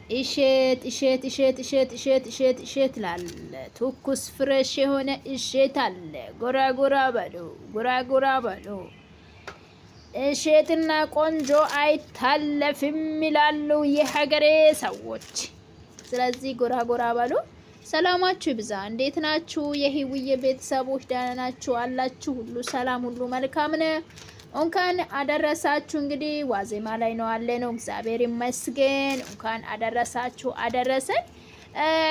እሸት ላለ ትኩስ ፍሬሽ የሆነ እሸት አለ። ጎራ ጎራ በሉ፣ ጎራ ጎራ በሉ። እሸትና ቆንጆ አይታለፍም ይላሉ የሀገሬ ሰዎች። ስለዚህ ጎራ ጎራ በሉ። ሰላማችሁ ይብዛ። እንዴት ናችሁ የህውዬ ቤተሰቦች? ደህና ናችሁ አላችሁ? ሁሉ ሰላም፣ ሁሉ መልካም ነው። እንኳን አደረሳችሁ። እንግዲህ ዋዜማ ላይ ነው አለ ነው። እግዚአብሔር ይመስገን። እንኳን አደረሳችሁ አደረሰን።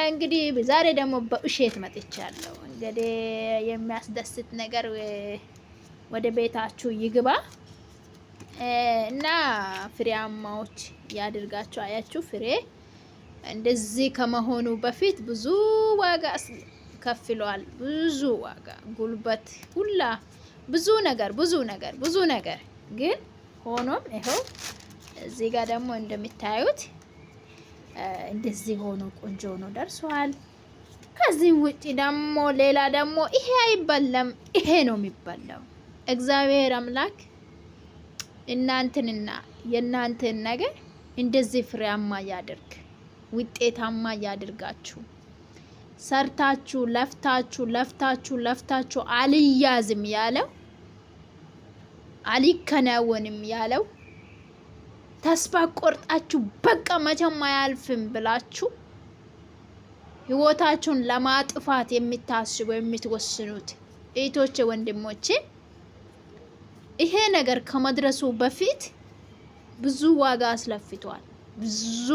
እንግዲህ ዛሬ ደግሞ በእሸት መጥቻለሁ። እንግዲህ የሚያስደስት ነገር ወደ ቤታችሁ ይግባ እና ፍሬያማዎች ያድርጋችሁ። አያችሁ ፍሬ እንደዚህ ከመሆኑ በፊት ብዙ ዋጋ ከፍሏል። ብዙ ዋጋ፣ ጉልበት ሁላ ብዙ ነገር ግን ሆኖም ይኸው እዚህ ጋር ደግሞ እንደምታዩት እንደዚህ ሆኖ ቆንጆ ሆኖ ደርሷል። ከዚህም ውጪ ደግሞ ሌላ ደግሞ ይሄ አይበላም፣ ይሄ ነው የሚበላው። እግዚአብሔር አምላክ እናንተንና የእናንተን ነገር እንደዚህ ፍሬያማ ያድርግ፣ ውጤታማ ያድርጋችሁ። ሰርታችሁ ለፍታችሁ አልያዝም ያለው አልከናወንም ያለው ተስፋ ቆርጣችሁ በቃ መቼም አያልፍም ብላችሁ ህይወታችሁን ለማጥፋት የምታስቡ የምትወስኑት እህቶቼ፣ ወንድሞቼ ይሄ ነገር ከመድረሱ በፊት ብዙ ዋጋ አስለፍቷል። ብዙ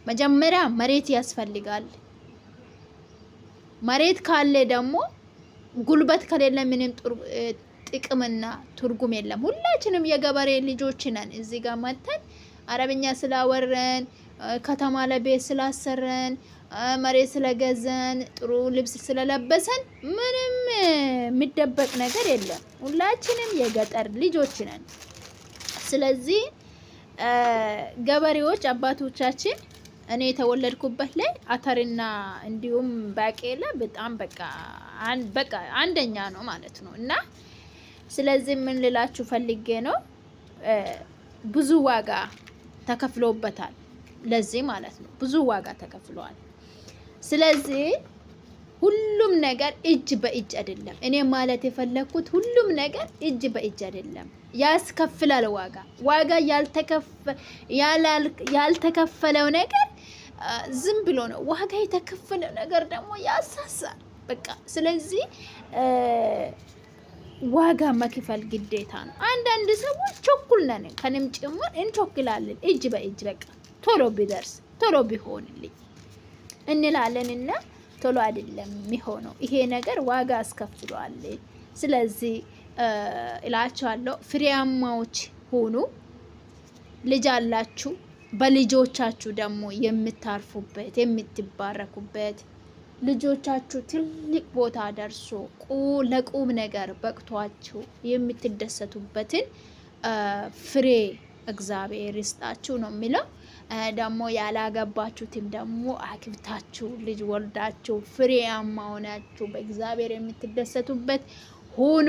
መጀመሪያ መሬት ያስፈልጋል። መሬት ካለ ደግሞ ጉልበት ከሌለ ምንም ጥቅምና ትርጉም የለም። ሁላችንም የገበሬ ልጆች ነን። እዚህ ጋር መተን አረብኛ ስላወረን፣ ከተማ ለቤት ስላሰረን፣ መሬት ስለገዘን፣ ጥሩ ልብስ ስለለበሰን ምንም የሚደበቅ ነገር የለም። ሁላችንም የገጠር ልጆች ነን። ስለዚህ ገበሬዎች አባቶቻችን እኔ የተወለድኩበት ላይ አተርና እንዲሁም ባቄላ በጣም በቃ አንደኛ ነው ማለት ነው። እና ስለዚህ ምን ልላችሁ ፈልጌ ነው፣ ብዙ ዋጋ ተከፍሎበታል ለዚህ ማለት ነው። ብዙ ዋጋ ተከፍሏል። ስለዚህ ሁሉም ነገር እጅ በእጅ አይደለም። እኔ ማለት የፈለኩት ሁሉም ነገር እጅ በእጅ አይደለም፣ ያስከፍላል ዋጋ ያልተከፈለው ነገር ዝም ብሎ ነው። ዋጋ የተከፈለው ነገር ደግሞ ያሳሳል። በቃ ስለዚህ ዋጋ መክፈል ግዴታ ነው። አንዳንድ ሰዎች ቸኩል ነን፣ ከንም ጭምር እንቸኩላለን። እጅ በእጅ በቃ ቶሎ ቢደርስ ቶሎ ቢሆንልኝ እንላለንና ቶሎ አይደለም የሚሆነው። ይሄ ነገር ዋጋ አስከፍሏል። ስለዚህ እላችኋለሁ ፍሬያማዎች ሁኑ። ልጅ አላችሁ፣ በልጆቻችሁ ደግሞ የምታርፉበት የምትባረኩበት፣ ልጆቻችሁ ትልቅ ቦታ ደርሶ ለቁም ነገር በቅቷችሁ የምትደሰቱበትን ፍሬ እግዚአብሔር ይስጣችሁ ነው የሚለው። ደግሞ ያላገባችሁትም ደግሞ አግብታችሁ ልጅ ወልዳችሁ ፍሬያማ ሆናችሁ በእግዚአብሔር የምትደሰቱበት ሁኑ።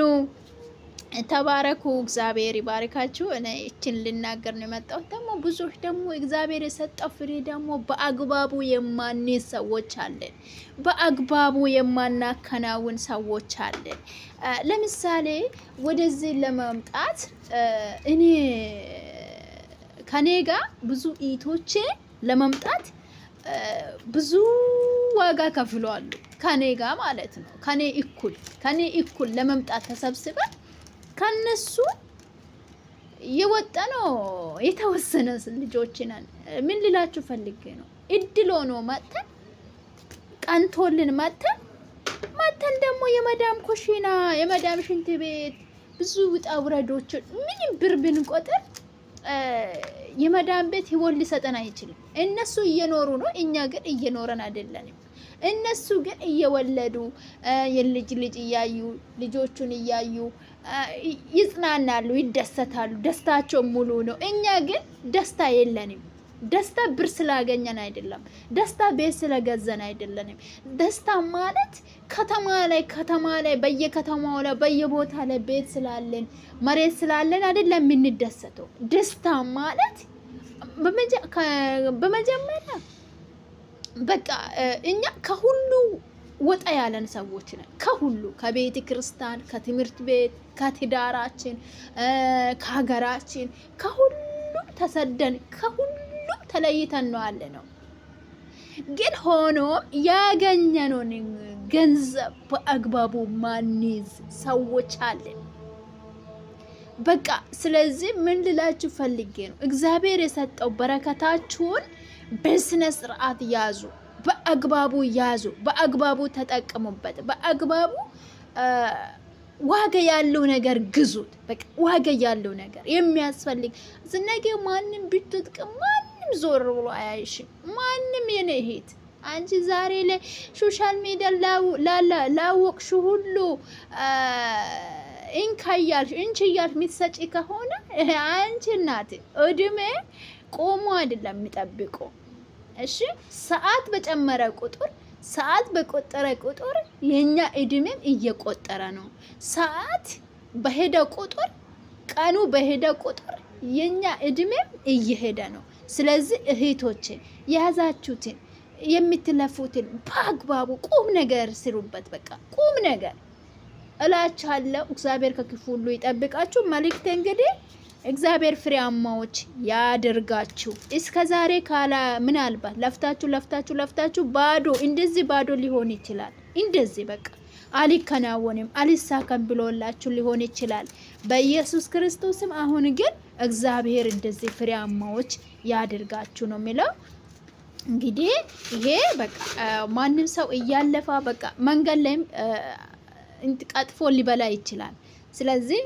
ተባረኩ። እግዚአብሔር ይባርካችሁ። እኔ እችን ልናገር ነው የመጣሁት። ደግሞ ብዙዎች ደግሞ እግዚአብሔር የሰጠው ፍሬ ደግሞ በአግባቡ የማንይዝ ሰዎች አለን፣ በአግባቡ የማናከናውን ሰዎች አለን። ለምሳሌ ወደዚህ ለመምጣት ከኔ ጋር ብዙ ኢቶቼ ለመምጣት ብዙ ዋጋ ከፍለዋል። ከኔ ጋር ማለት ነው። ከኔ እኩል ለመምጣት ተሰብስበን ከነሱ የወጣ ነው የተወሰነ ልጆች ነን። ምን ልላችሁ ፈልጌ ነው፣ እድል ሆኖ መጥተን ቀንቶልን መጥተን ደግሞ የመዳም ኮሽና የመዳም ሽንት ቤት ብዙ ውጣ ውረዶችን ምንም ብር ብንቆጥር የመዳም ቤት ህይወት ሊሰጠን አይችልም። እነሱ እየኖሩ ነው፣ እኛ ግን እየኖረን አይደለንም። እነሱ ግን እየወለዱ የልጅ እያዩ ልጆቹን እያዩ ይጽናናሉ፣ ይደሰታሉ። ደስታቸው ሙሉ ነው። እኛ ግን ደስታ የለንም። ደስታ ብር ስላገኘን አይደለም። ደስታ ቤት ስለገዘን አይደለንም። ደስታ ማለት ከተማ ላይ በየከተማው ላይ በየቦታ ላይ ቤት ስላለን መሬት ስላለን አይደለም የምንደሰተው። ደስታ ማለት በመጀመሪያ በቃ እኛ ከሁሉ ወጣ ያለን ሰዎች ነን። ከሁሉ ከቤተ ክርስቲያን፣ ከትምህርት ቤት፣ ከትዳራችን፣ ከሀገራችን ከሁሉ ተሰደን ከሁሉ ተለይተን ነው ያለ ነው። ግን ሆኖም ያገኘነውን ገንዘብ በአግባቡ ማንይዝ ሰዎች አለን። በቃ ስለዚህ ምን ልላችሁ ፈልጌ ነው፣ እግዚአብሔር የሰጠው በረከታችሁን በስነ ስርዓት ያዙ፣ በአግባቡ ያዙ፣ በአግባቡ ተጠቀሙበት፣ በአግባቡ ዋጋ ያለው ነገር ግዙት። በቃ ዋጋ ያለው ነገር የሚያስፈልግ ነገ ማንም ቢትጥቅም ማንም ዞር ብሎ አያይሽም። ማንም የኔ እህት አንቺ ዛሬ ላይ ሶሻል ሚዲያ ላወቅሽ ሁሉ እንካያልሽ እንችያልሽ የምትሰጪ ከሆነ አንቺ እናት እድሜ ቆሞ አይደለም የሚጠብቁ። እሺ ሰዓት በጨመረ ቁጥር ሰዓት በቆጠረ ቁጥር የኛ እድሜም እየቆጠረ ነው። ሰዓት በሄደ ቁጥር ቀኑ በሄደ ቁጥር የኛ እድሜም እየሄደ ነው። ስለዚህ እህቶቼ የያዛችሁትን የምትለፉትን በአግባቡ ቁም ነገር ስሩበት። በቃ ቁም ነገር እላችኋለሁ። እግዚአብሔር ከክፉ ሁሉ ይጠብቃችሁ። መልእክቴ እንግዲህ እግዚአብሔር ፍሬያማዎች ያደርጋችሁ። እስከ ዛሬ ካላ ምናልባት ለፍታችሁ ባዶ እንደዚህ ባዶ ሊሆን ይችላል። እንደዚህ በቃ አሊከናወንም አሊሳከም ብሎላችሁ ሊሆን ይችላል በኢየሱስ ክርስቶስም። አሁን ግን እግዚአብሔር እንደዚህ ፍሬያማዎች ያደርጋችሁ ነው የሚለው። እንግዲህ ይሄ በቃ ማንም ሰው እያለፋ በቃ መንገድ ላይም ቀጥፎ ሊበላ ይችላል። ስለዚህ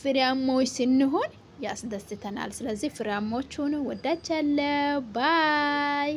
ፍሬያሞች ስንሆን ያስደስተናል። ስለዚህ ፍሬያሞች ሁኑ። ወዳችኋለሁ። ባይ